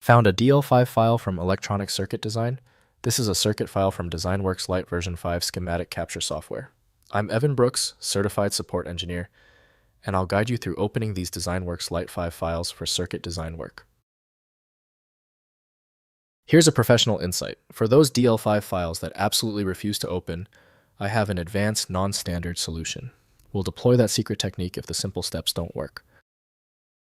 Found a DL5 file from Electronic Circuit Design? This is a circuit file from DesignWorks Lite version 5 schematic capture software. I'm Evan Brooks, Certified Support Engineer, and I'll guide you through opening these DesignWorks Lite 5 files for circuit design work. Here's a professional insight. For those DL5 files that absolutely refuse to open, I have an advanced, non-standard solution. We'll deploy that secret technique if the simple steps don't work.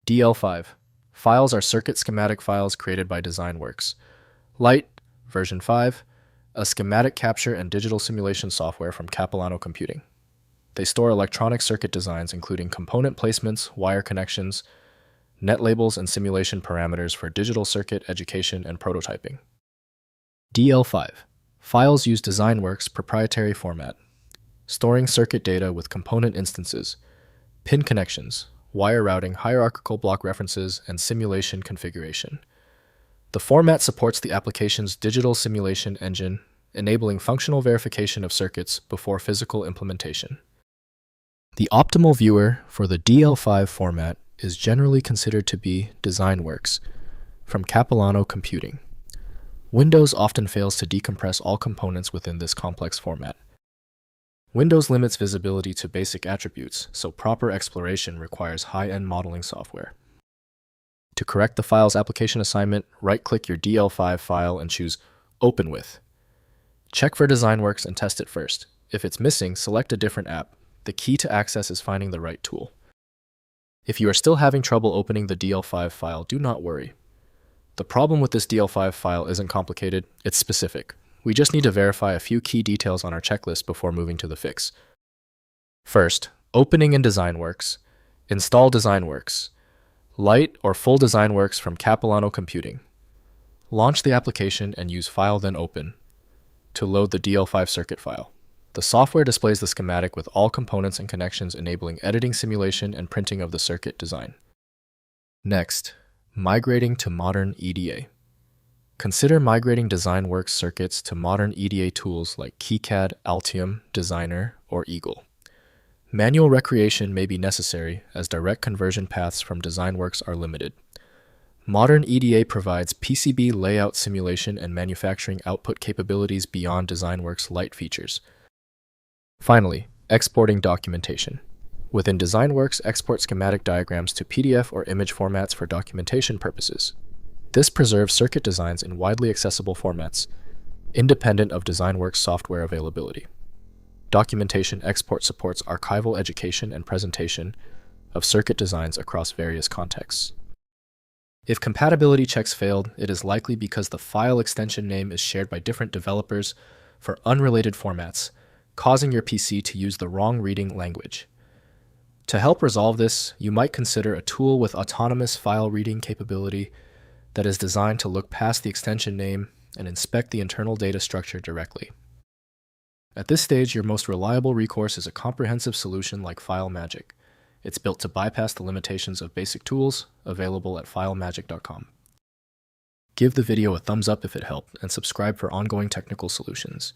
DL5. Files are circuit schematic files created by DesignWorks Lite, version 5, a schematic capture and digital simulation software from Capilano Computing. They store electronic circuit designs including component placements, wire connections, net labels, and simulation parameters for digital circuit education and prototyping. DL5. Files use DesignWorks proprietary format, storing circuit data with component instances, pin connections, wire routing, hierarchical block references, and simulation configuration. The format supports the application's digital simulation engine, enabling functional verification of circuits before physical implementation. The optimal viewer for the DL5 format is generally considered to be DesignWorks from Capilano Computing. Windows often fails to decompress all components within this complex format. Windows limits visibility to basic attributes, so proper exploration requires high-end modeling software. To correct the file's application assignment, right-click your DL5 file and choose Open With. Check for DesignWorks and test it first. If it's missing, select a different app. The key to access is finding the right tool. If you are still having trouble opening the DL5 file, do not worry. The problem with this DL5 file isn't complicated, it's specific. We just need to verify a few key details on our checklist before moving to the fix. First, opening in DesignWorks. Install DesignWorks Lite or full DesignWorks from Capilano Computing. Launch the application and use File then Open to load the DL5 circuit file. The software displays the schematic with all components and connections, enabling editing, simulation, and printing of the circuit design. Next, migrating to modern EDA. Consider migrating DesignWorks circuits to modern EDA tools like KiCad, Altium, Designer, or Eagle. Manual recreation may be necessary as direct conversion paths from DesignWorks are limited. Modern EDA provides PCB layout simulation and manufacturing output capabilities beyond DesignWorks Lite features. Finally, exporting documentation. Within DesignWorks, export schematic diagrams to PDF or image formats for documentation purposes. This preserves circuit designs in widely accessible formats, independent of DesignWorks software availability. Documentation export supports archival education and presentation of circuit designs across various contexts. If compatibility checks failed, it is likely because the file extension name is shared by different developers for unrelated formats, causing your PC to use the wrong reading language. To help resolve this, you might consider a tool with autonomous file reading capability that is designed to look past the extension name and inspect the internal data structure directly. At this stage, your most reliable recourse is a comprehensive solution like FileMagick. It's built to bypass the limitations of basic tools available at FileMagick.com. Give the video a thumbs up if it helped, and subscribe for ongoing technical solutions.